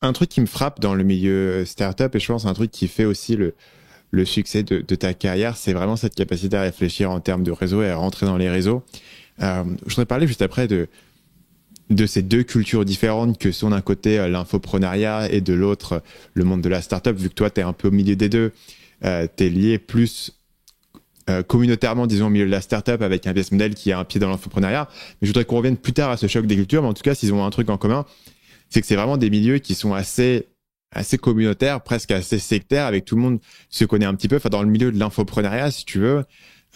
Un truc qui me frappe dans le milieu startup, et je pense un truc qui fait aussi le succès de ta carrière, c'est vraiment cette capacité à réfléchir en termes de réseau et à rentrer dans les réseaux. Je voudrais parler juste après de ces deux cultures différentes que sont d'un côté l'infoprenariat et de l'autre le monde de la startup, vu que toi, tu es un peu au milieu des deux. Tu es lié plus communautairement, disons, au milieu de la startup avec un business model qui a un pied dans l'infoprenariat. Mais je voudrais qu'on revienne plus tard à ce choc des cultures, mais en tout cas, s'ils ont un truc en commun, c'est que c'est vraiment des milieux qui sont assez communautaires, presque assez sectaires, avec tout le monde se connaît un petit peu. Enfin, dans le milieu de l'infoprenariat, si tu veux,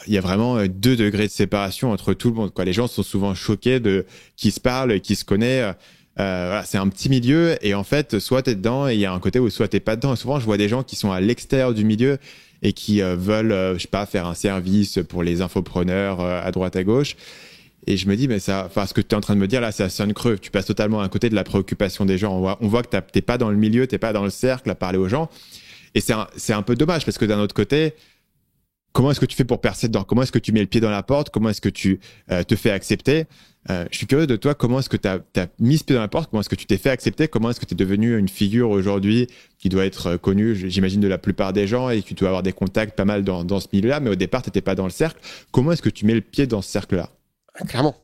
il y a vraiment 2 degrés de séparation entre tout le monde, quoi. Les gens sont souvent choqués de qui se parle, qui se connaît. Voilà, c'est un petit milieu et en fait, soit t'es dedans et il y a un côté où soit t'es pas dedans. Et souvent, je vois des gens qui sont à l'extérieur du milieu et qui veulent, je sais pas, faire un service pour les infopreneurs à droite à gauche. Et je me dis, mais ça, enfin, ce que tu es en train de me dire là, ça sonne creux. Tu passes totalement à côté de la préoccupation des gens. On voit que t'es pas dans le milieu, t'es pas dans le cercle à parler aux gens. Et c'est un peu dommage parce que d'un autre côté, comment est-ce que tu fais pour percer dedans? Comment est-ce que tu mets le pied dans la porte? Comment est-ce que tu te fais accepter? Je suis curieux de toi, comment est-ce que tu as mis ce pied dans la porte? Comment est-ce que tu t'es fait accepter? Comment est-ce que tu es devenu une figure aujourd'hui qui doit être connue, j'imagine, de la plupart des gens et que tu dois avoir des contacts pas mal dans ce milieu-là, mais au départ, tu n'étais pas dans le cercle. Comment est-ce que tu mets le pied dans ce cercle-là? Clairement.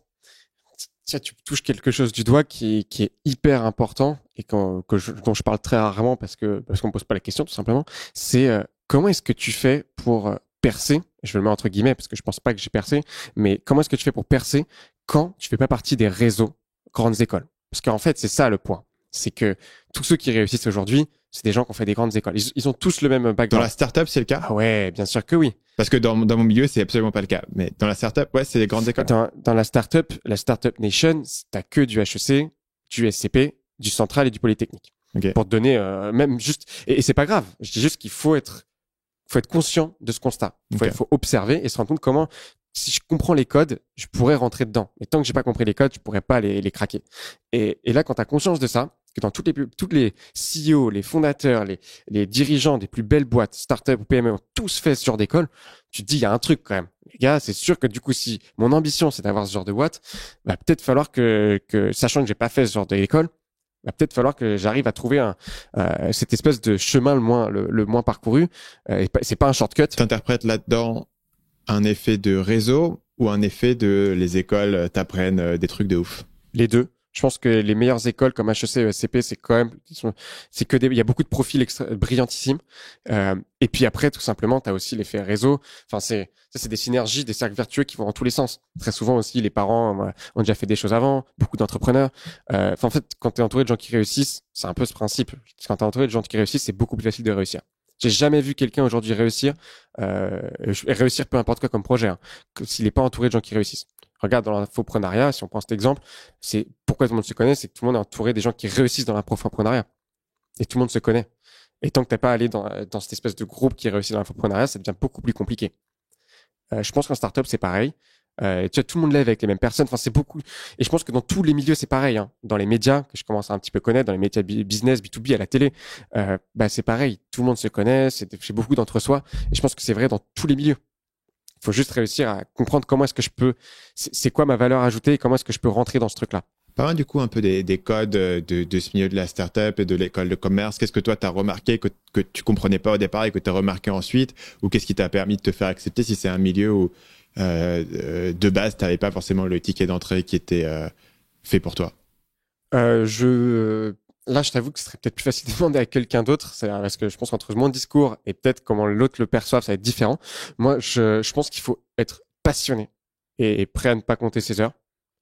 Tiens, tu touches quelque chose du doigt qui est hyper important et dont je parle très rarement parce qu'on me pose pas la question tout simplement. C'est comment est-ce que tu fais pour percer? Je vais le mettre entre guillemets parce que je pense pas que j'ai percé, mais comment est-ce que tu fais pour percer quand tu fais pas partie des réseaux grandes écoles? Parce qu'en fait, c'est ça le point. C'est que tous ceux qui réussissent aujourd'hui, c'est des gens qui ont fait des grandes écoles. Ils ont tous le même Dans la background. startup, c'est le cas? Ah ouais, bien sûr que oui. Parce que dans mon milieu, c'est absolument pas le cas. Mais dans la startup, ouais, c'est les grandes écoles. Dans la startup nation, t'as que du HEC, du SCP, du Central et du Polytechnique. Ok. Pour te donner même juste et c'est pas grave. Je dis juste qu'il faut être conscient de ce constat. Ok. Faut observer et se rendre compte comment si je comprends les codes, je pourrais rentrer dedans. Mais tant que j'ai pas compris les codes, je pourrais pas les craquer. Et là, quand tu as conscience de ça, que dans toutes les CEO, les fondateurs, les dirigeants des plus belles boîtes, startups ou PME ont tous fait ce genre d'école, tu te dis, il y a un truc quand même. Les gars, c'est sûr que du coup, si mon ambition, c'est d'avoir ce genre de boîte, va peut-être falloir sachant que j'ai pas fait ce genre d'école, va peut-être falloir que j'arrive à trouver cette espèce de chemin le moins parcouru. C'est pas un shortcut. T'interprètes là-dedans un effet de réseau ou un effet de les écoles t'apprennent des trucs de ouf? Les deux. Je pense que les meilleures écoles comme HEC et ESCP, c'est quand même, il y a beaucoup de profils brillantissimes. Et puis après, tout simplement, tu as aussi l'effet réseau. Enfin, c'est des synergies, des cercles vertueux qui vont dans tous les sens. Très souvent aussi, les parents ont déjà fait des choses avant, beaucoup d'entrepreneurs. En fait, quand tu es entouré de gens qui réussissent, c'est un peu ce principe. Quand tu es entouré de gens qui réussissent, c'est beaucoup plus facile de réussir. J'ai jamais vu quelqu'un aujourd'hui réussir peu importe quoi comme projet, hein, s'il n'est pas entouré de gens qui réussissent. Regarde dans l'infoprenariat, si on prend cet exemple, c'est pourquoi tout le monde se connaît, c'est que tout le monde est entouré des gens qui réussissent dans l'infoprenariat. Et tout le monde se connaît. Et tant que t'es pas allé dans cette espèce de groupe qui réussit dans l'infoprenariat, ça devient beaucoup plus compliqué. Je pense qu'en startup, c'est pareil. Tu vois, tout le monde lève avec les mêmes personnes. Enfin, c'est beaucoup. Et je pense que dans tous les milieux, c'est pareil. Hein. Dans les médias, que je commence à un petit peu connaître, dans les médias business, B2B, à la télé, c'est pareil. Tout le monde se connaît. C'est beaucoup d'entre-soi. Et je pense que c'est vrai dans tous les milieux. Il faut juste réussir à comprendre comment est-ce que c'est quoi ma valeur ajoutée et comment est-ce que je peux rentrer dans ce truc-là. Parle du coup un peu des codes de ce milieu de la startup et de l'école de commerce. Qu'est-ce que toi, tu as remarqué que tu comprenais pas au départ et que tu as remarqué ensuite? Ou qu'est-ce qui t'a permis de te faire accepter si c'est un milieu où, de base, tu n'avais pas forcément le ticket d'entrée qui était fait pour toi? Là, je t'avoue que ce serait peut-être plus facile de demander à quelqu'un d'autre, parce que je pense qu'entre mon discours et peut-être comment l'autre le perçoive, ça va être différent. Moi, je pense qu'il faut être passionné et prêt à ne pas compter ses heures.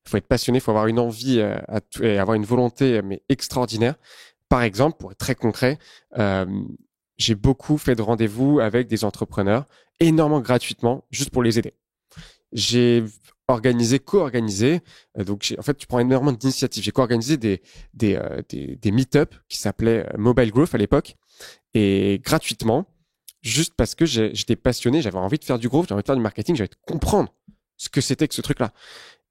Il faut être passionné, il faut avoir une envie et avoir une volonté mais extraordinaire. Par exemple, pour être très concret, j'ai beaucoup fait de rendez-vous avec des entrepreneurs, énormément gratuitement, juste pour les aider. J'ai co-organisé. Donc, en fait, tu prends énormément d'initiatives. J'ai co-organisé des meet-up qui s'appelaient Mobile Growth à l'époque et gratuitement, juste parce que j'étais passionné, j'avais envie de faire du growth, j'avais envie de faire du marketing, j'avais envie de comprendre ce que c'était que ce truc-là.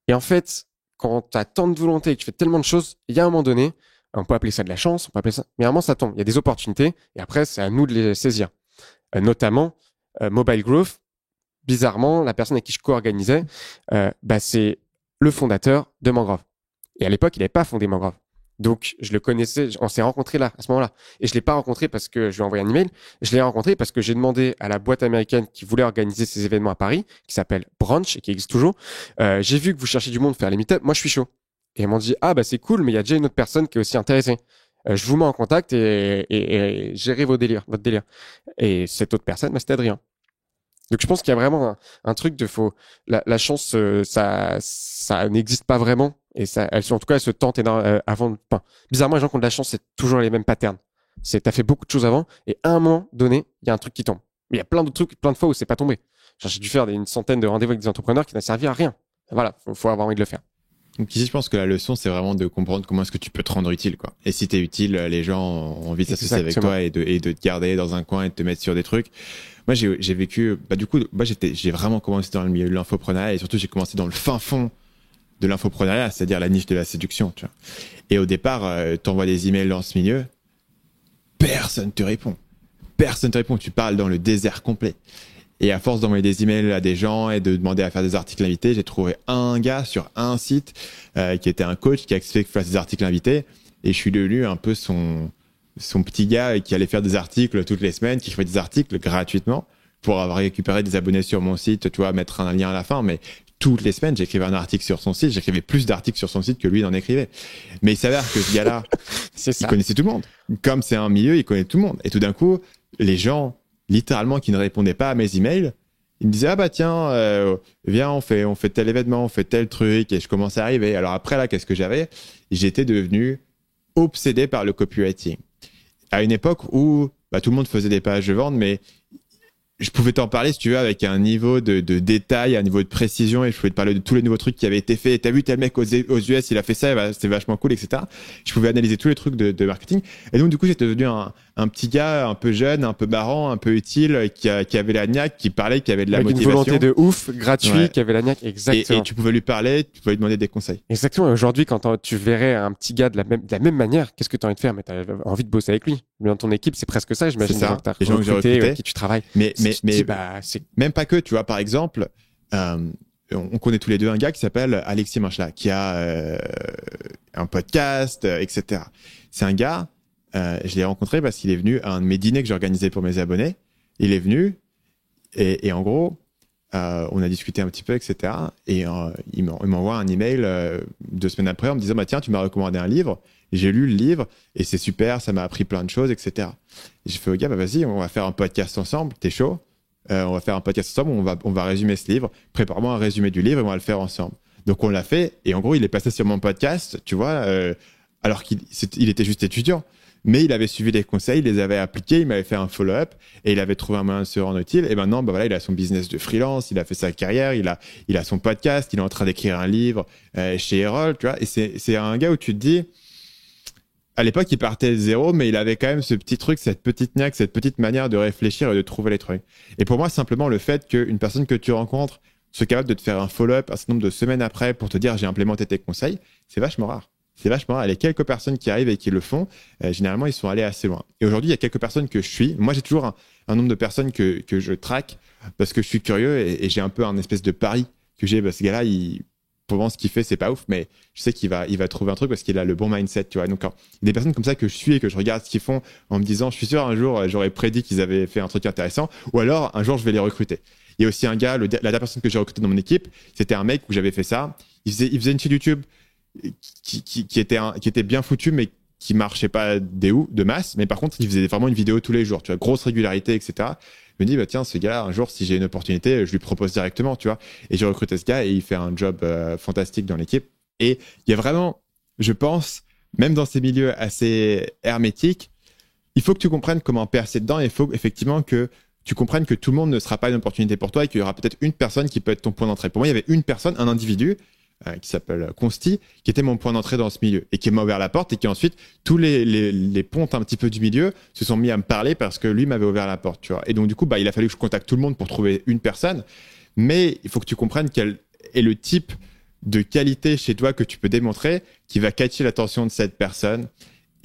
Et en fait, quand tu as tant de volonté et que tu fais tellement de choses, il y a un moment donné, on peut appeler ça de la chance, on peut appeler ça, mais à un moment ça tombe. Il y a des opportunités et après, c'est à nous de les saisir. Notamment, Mobile Growth, bizarrement, la personne avec qui je co-organisais, c'est le fondateur de Mangrove. Et à l'époque, il n'avait pas fondé Mangrove. Donc, je le connaissais, on s'est rencontrés là, à ce moment-là. Et je l'ai pas rencontré parce que je lui ai envoyé un email. Je l'ai rencontré parce que j'ai demandé à la boîte américaine qui voulait organiser ces événements à Paris, qui s'appelle Branch et qui existe toujours. J'ai vu que vous cherchez du monde pour faire les meet-up. Moi, je suis chaud. Et ils m'ont dit, ah, bah, c'est cool, mais il y a déjà une autre personne qui est aussi intéressée. Je vous mets en contact et gérez votre délire. Et cette autre personne, bah, c'était Adrien. Donc je pense qu'il y a vraiment un truc de faux. La chance, ça n'existe pas vraiment. Et ça, en tout cas, elle se tente avant. Enfin, bizarrement, les gens qui ont de la chance, c'est toujours les mêmes patterns. T'as fait beaucoup de choses avant, et à un moment donné, il y a un truc qui tombe. Mais il y a plein de trucs, plein de fois où c'est pas tombé. Genre, j'ai dû faire une centaine de rendez-vous avec des entrepreneurs qui n'ont servi à rien. Voilà, faut avoir envie de le faire. Donc ici, je pense que la leçon, c'est vraiment de comprendre comment est-ce que tu peux te rendre utile, quoi. Et si t'es utile, les gens ont envie de s'associer avec toi et de te garder dans un coin et de te mettre sur des trucs. Moi, j'ai vécu, du coup, moi, j'ai vraiment commencé dans le milieu de l'infoprenariat et surtout, j'ai commencé dans le fin fond de l'infoprenariat, c'est-à-dire la niche de la séduction, tu vois. Et au départ, t'envoies des emails dans ce milieu, personne te répond. Personne te répond. Tu parles dans le désert complet. Et à force d'envoyer des emails à des gens et de demander à faire des articles invités, j'ai trouvé un gars sur un site qui était un coach qui a accepté que je fasse des articles invités. Et je suis devenu un peu son petit gars qui allait faire des articles toutes les semaines, qui fait des articles gratuitement pour avoir récupéré des abonnés sur mon site, tu vois, mettre un lien à la fin. Mais toutes les semaines, j'écrivais un article sur son site. J'écrivais plus d'articles sur son site que lui n'en écrivait. Mais il s'avère que ce gars-là, il connaissait tout le monde. Comme c'est un milieu, il connaît tout le monde. Et tout d'un coup, les gens, littéralement, qui ne répondaient pas à mes emails, ils me disaient, ah bah tiens, viens, on fait tel événement, on fait tel truc. Et je commençais à arriver. Alors après, là, qu'est-ce que j'avais? J'étais devenu obsédé par le copywriting. À une époque où tout le monde faisait des pages de vente, mais je pouvais t'en parler, si tu veux, avec un niveau de détail, un niveau de précision, et je pouvais te parler de tous les nouveaux trucs qui avaient été faits. T'as vu tel mec aux US, il a fait ça, c'était vachement cool, etc. Je pouvais analyser tous les trucs de marketing. Et donc, du coup, j'étais devenu un petit gars un peu jeune, un peu marrant, un peu utile, qui avait la niaque, qui parlait, qui avait de la avec motivation. Avec une volonté de ouf, gratuit, qui avait la niaque, exactement. Et tu pouvais lui parler, tu pouvais lui demander des conseils. Exactement. Aujourd'hui, quand tu verrais un petit gars de la même manière, qu'est-ce que tu as envie de faire? Mais tu as envie de bosser avec lui. Mais dans ton équipe, c'est presque ça, j'imagine. C'est ça. Les gens que j'ai recrutés, avec qui tu travailles. Mais c'est même pas que, tu vois, par exemple, on connaît tous les deux un gars qui s'appelle Alexis Minchla, qui a un podcast, etc. C'est un gars, je l'ai rencontré parce qu'il est venu à un de mes dîners que j'organisais pour mes abonnés. Il est venu et en gros, on a discuté un petit peu, etc. Et il m'envoie un email 2 semaines après en me disant, tiens, tu m'as recommandé un livre. J'ai lu le livre et c'est super, ça m'a appris plein de choses, etc. Et j'ai fait au gars, vas-y, on va faire un podcast ensemble, t'es chaud? On va faire un podcast ensemble, on va résumer ce livre. Prépare-moi un résumé du livre et on va le faire ensemble. Donc on l'a fait et en gros, il est passé sur mon podcast, tu vois, alors qu'il était juste étudiant. Mais il avait suivi les conseils, il les avait appliqués, il m'avait fait un follow-up et il avait trouvé un moyen de se rendre utile. Et maintenant, il a son business de freelance, il a fait sa carrière, il a son podcast, il est en train d'écrire un livre chez Erol, tu vois. Et c'est un gars où tu te dis, à l'époque, il partait de zéro, mais il avait quand même ce petit truc, cette petite niaque, cette petite manière de réfléchir et de trouver les trucs. Et pour moi, simplement le fait qu'une personne que tu rencontres soit capable de te faire un follow-up un certain nombre de semaines après pour te dire j'ai implémenté tes conseils, c'est vachement rare. C'est vachement rare. Et les quelques personnes qui arrivent et qui le font, généralement, ils sont allés assez loin. Et aujourd'hui, il y a quelques personnes que je suis. Moi, j'ai toujours un nombre de personnes que je traque parce que je suis curieux et j'ai un peu un espèce de pari que j'ai. Ce gars-là, pour moi, ce qu'il fait, c'est pas ouf, mais je sais qu'il va trouver un truc parce qu'il a le bon mindset, tu vois. Donc, il y a des personnes comme ça que je suis et que je regarde ce qu'ils font en me disant, je suis sûr, un jour, j'aurais prédit qu'ils avaient fait un truc intéressant ou alors, un jour, je vais les recruter. Il y a aussi un gars, la dernière personne que j'ai recruté dans mon équipe, c'était un mec où j'avais fait ça. Il faisait une chaîne YouTube qui était bien foutu, mais qui marchait pas de masse. Mais par contre, il faisait vraiment une vidéo tous les jours, tu vois, grosse régularité, etc. Je me dis, tiens, ce gars-là, un jour, si j'ai une opportunité, je lui propose directement, tu vois. Et j'ai recruté ce gars et il fait un job fantastique dans l'équipe. Et il y a vraiment, je pense, même dans ces milieux assez hermétiques, il faut que tu comprennes comment percer dedans et il faut effectivement que tu comprennes que tout le monde ne sera pas une opportunité pour toi et qu'il y aura peut-être une personne qui peut être ton point d'entrée. Pour moi, il y avait une personne, un individu, qui s'appelle Consti, qui était mon point d'entrée dans ce milieu et qui m'a ouvert la porte et qui ensuite, tous les pontes un petit peu du milieu se sont mis à me parler parce que lui m'avait ouvert la porte, tu vois. Et donc, du coup, il a fallu que je contacte tout le monde pour trouver une personne. Mais il faut que tu comprennes quel est le type de qualité chez toi que tu peux démontrer qui va catcher l'attention de cette personne.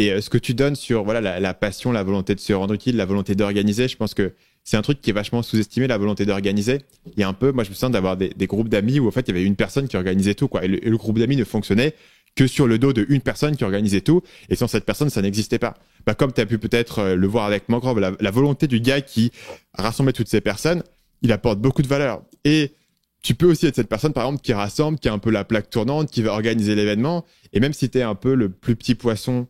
Et ce que tu donnes sur la passion, la volonté de se rendre utile, la volonté d'organiser, je pense que c'est un truc qui est vachement sous-estimé, la volonté d'organiser. Il y a un peu, moi je me sens d'avoir des groupes d'amis où en fait il y avait une personne qui organisait tout, quoi. Et le groupe d'amis ne fonctionnait que sur le dos d'une personne qui organisait tout. Et sans cette personne, ça n'existait pas. Comme tu as pu peut-être le voir avec Mangrove, la volonté du gars qui rassemblait toutes ces personnes, il apporte beaucoup de valeur. Et tu peux aussi être cette personne, par exemple, qui rassemble, qui a un peu la plaque tournante, qui va organiser l'événement. Et même si tu es un peu le plus petit poisson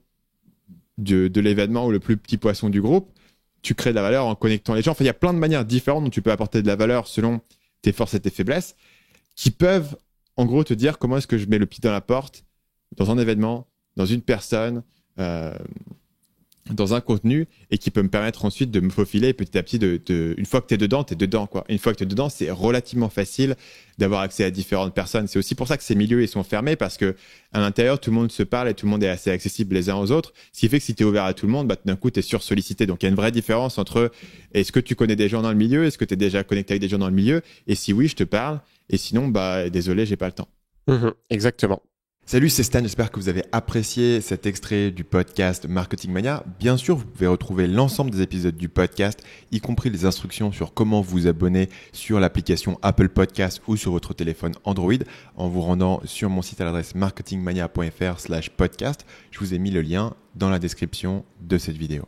de l'événement ou le plus petit poisson du groupe, tu crées de la valeur en connectant les gens. Enfin, il y a plein de manières différentes dont tu peux apporter de la valeur selon tes forces et tes faiblesses qui peuvent, en gros, te dire comment est-ce que je mets le pied dans la porte dans un événement, dans une personne, dans un contenu et qui peut me permettre ensuite de me faufiler petit à petit. Une fois que tu es dedans, tu es dedans, quoi. Une fois que tu es dedans, c'est relativement facile d'avoir accès à différentes personnes. C'est aussi pour ça que ces milieux ils sont fermés parce que à l'intérieur, tout le monde se parle et tout le monde est assez accessible les uns aux autres. Ce qui fait que si tu es ouvert à tout le monde, tout d'un coup, tu es sursollicité. Donc, il y a une vraie différence entre est-ce que tu connais des gens dans le milieu, est-ce que tu es déjà connecté avec des gens dans le milieu et si oui, je te parle et sinon, désolé, j'ai pas le temps. Exactement. Salut, c'est Stan, j'espère que vous avez apprécié cet extrait du podcast Marketing Mania. Bien sûr, vous pouvez retrouver l'ensemble des épisodes du podcast, y compris les instructions sur comment vous abonner sur l'application Apple Podcast ou sur votre téléphone Android en vous rendant sur mon site à l'adresse marketingmania.fr/podcast. Je vous ai mis le lien dans la description de cette vidéo.